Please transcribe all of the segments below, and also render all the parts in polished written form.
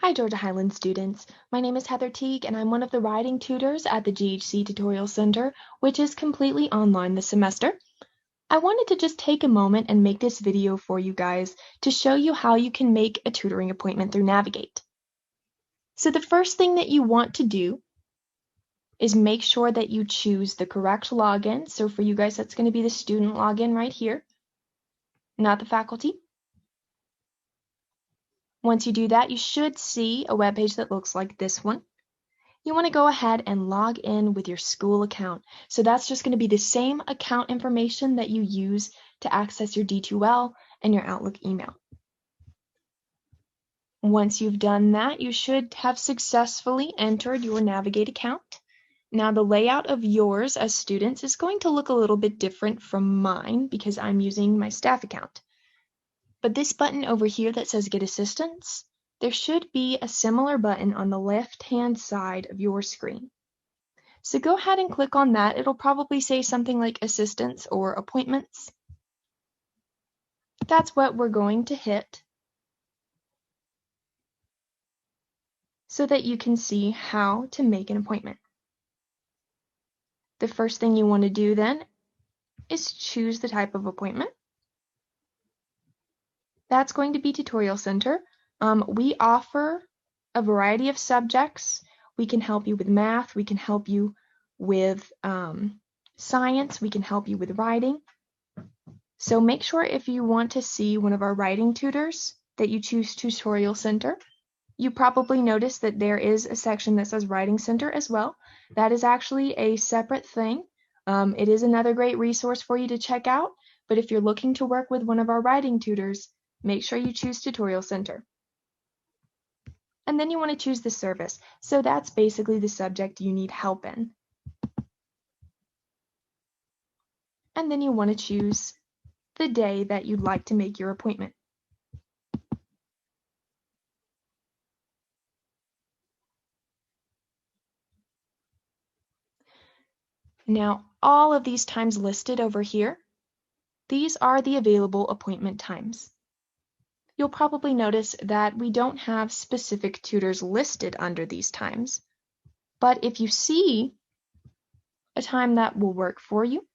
Hi, Georgia Highlands students. My name is Heather Teague, and I'm one of the writing tutors at the GHC Tutorial Center, which is completely online this semester. I wanted to just take a moment and make this video for you guys to show you how you can make a tutoring appointment through Navigate. So the first thing that you want to do is make sure that you choose the correct login. So for you guys, that's going to be the student login right here, not the faculty. Once you do that, you should see a web page that looks like this one. You want to go ahead and log in with your school account. So that's just going to be the same account information that you use to access your D2L and your Outlook email. Once you've done that, you should have successfully entered your Navigate account. Now the layout of yours as students is going to look a little bit different from mine because I'm using my staff account. But this button over here that says Get Assistance, there should be a similar button on the left-hand side of your screen. So go ahead and click on that. It'll probably say something like Assistance or Appointments. That's what we're going to hit so that you can see how to make an appointment. The first thing you want to do then is choose the type of appointment. That's going to be Tutorial Center. We offer a variety of subjects. We can help you with math. We can help you with science. We can help you with writing. So make sure if you want to see one of our writing tutors that you choose Tutorial Center. You probably noticed that there is a section that says Writing Center as well. That is actually a separate thing. It is another great resource for you to check out, but if you're looking to work with one of our writing tutors, make sure you choose Tutorial Center. And then you want to choose the service. So that's basically the subject you need help in. And then you want to choose the day that you'd like to make your appointment. Now, all of these times listed over here, these are the available appointment times. You'll probably notice that we don't have specific tutors listed under these times, but if you see a time that will work for you,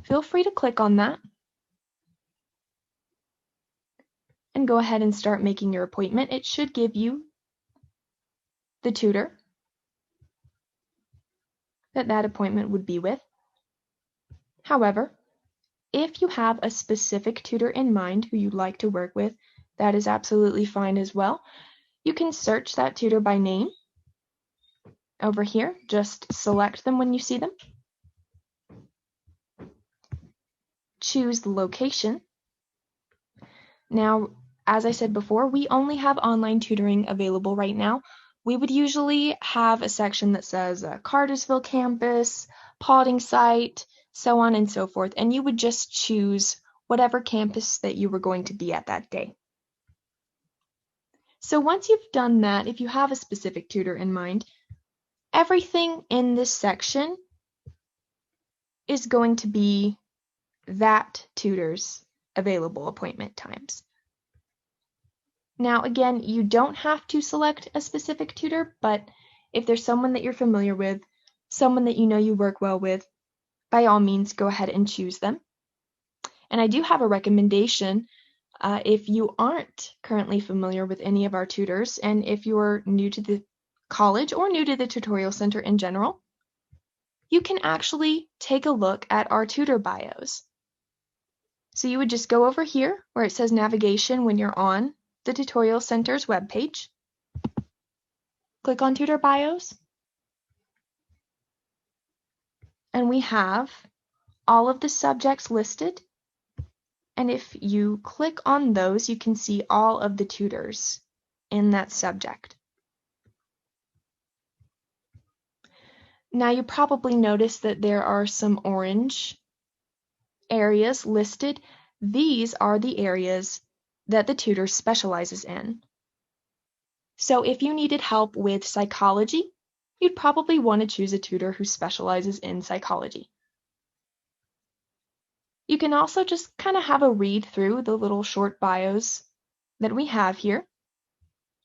feel free to click on that and go ahead and start making your appointment. It should give you the tutor that appointment would be with. However, if you have a specific tutor in mind who you'd like to work with, that is absolutely fine as well. You can search that tutor by name over here. Just select them when you see them. Choose the location. Now, as I said before, we only have online tutoring available right now. We would usually have a section that says Cartersville campus, Paulding site, so on and so forth, and you would just choose whatever campus that you were going to be at that day. So once you've done that, if you have a specific tutor in mind, everything in this section is going to be that tutor's available appointment times. Now, again, you don't have to select a specific tutor, but if there's someone that you're familiar with, someone that you know you work well with, by all means, go ahead and choose them. And I do have a recommendation. If you aren't currently familiar with any of our tutors, and if you're new to the college or new to the Tutorial Center in general, you can actually take a look at our tutor bios. So you would just go over here where it says navigation when you're on the Tutorial Center's webpage. Click on Tutor Bios. And we have all of the subjects listed. And if you click on those, you can see all of the tutors in that subject. Now you probably noticed that there are some orange areas listed. These are the areas that the tutor specializes in. So if you needed help with psychology, you'd probably want to choose a tutor who specializes in psychology. You can also just kind of have a read through the little short bios that we have here.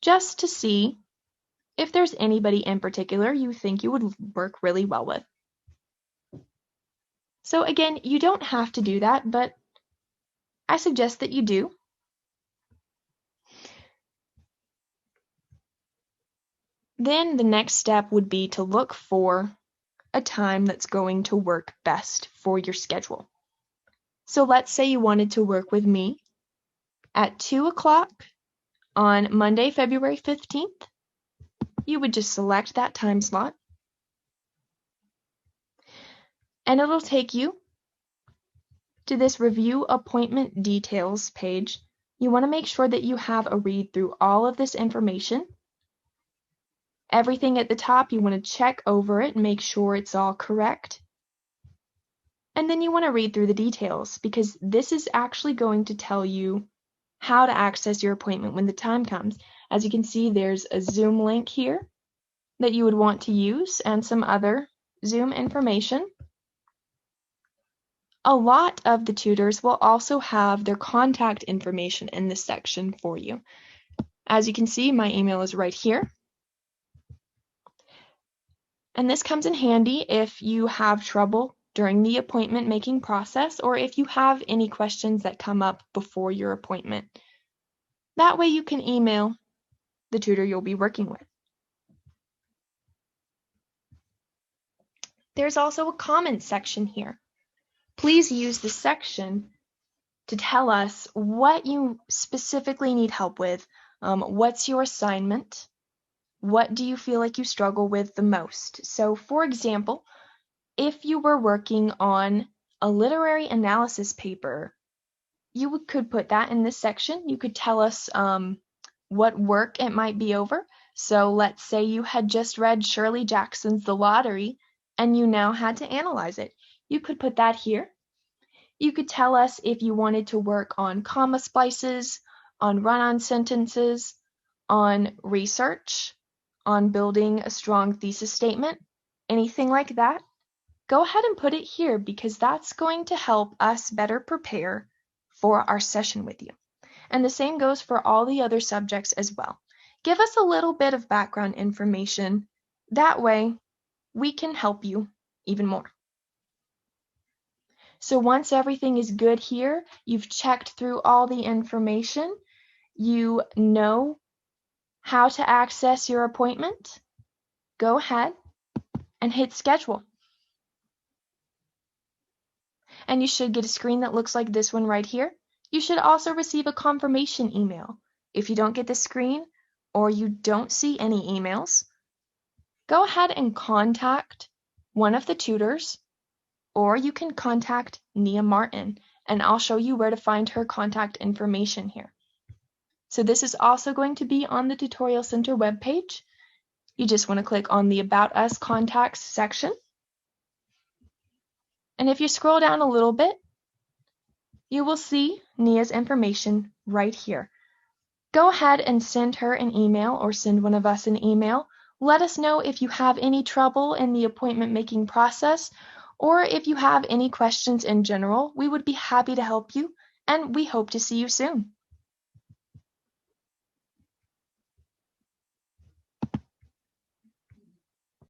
just to see if there's anybody in particular you think you would work really well with. So again, you don't have to do that, but I suggest that you do. Then the next step would be to look for a time that's going to work best for your schedule. So let's say you wanted to work with me at 2 o'clock on Monday, February 15th. You would just select that time slot, and it'll take you to this Review Appointment Details page. You want to make sure that you have a read through all of this information. Everything at the top, you want to check over it and make sure it's all correct. And then you want to read through the details, because this is actually going to tell you how to access your appointment when the time comes. As you can see, there's a Zoom link here that you would want to use and some other Zoom information. A lot of the tutors will also have their contact information in this section for you. As you can see, my email is right here. And this comes in handy if you have trouble during the appointment making process, or if you have any questions that come up before your appointment. That way you can email the tutor you'll be working with. There's also a comments section here. Please use this section to tell us what you specifically need help with. What's your assignment? What do you feel like you struggle with the most? So, for example, if you were working on a literary analysis paper, you could put that in this section. You could tell us what work it might be over. So let's say you had just read Shirley Jackson's The Lottery and you now had to analyze it. You could put that here. You could tell us if you wanted to work on comma splices, on run-on sentences, on research, on building a strong thesis statement, anything like that. Go ahead and put it here, because that's going to help us better prepare for our session with you. And the same goes for all the other subjects as well. Give us a little bit of background information. That way, we can help you even more. So once everything is good here, you've checked through all the information, you know how to access your appointment, go ahead and hit schedule. And you should get a screen that looks like this one right here. You should also receive a confirmation email. If you don't get the screen or you don't see any emails, go ahead and contact one of the tutors, or you can contact Nia Martin, and I'll show you where to find her contact information here. So this is also going to be on the Tutorial Center webpage. You just want to click on the About Us Contacts section. And if you scroll down a little bit, you will see Nia's information right here. Go ahead and send her an email, or send one of us an email. Let us know if you have any trouble in the appointment making process, or if you have any questions in general. We would be happy to help you, and we hope to see you soon.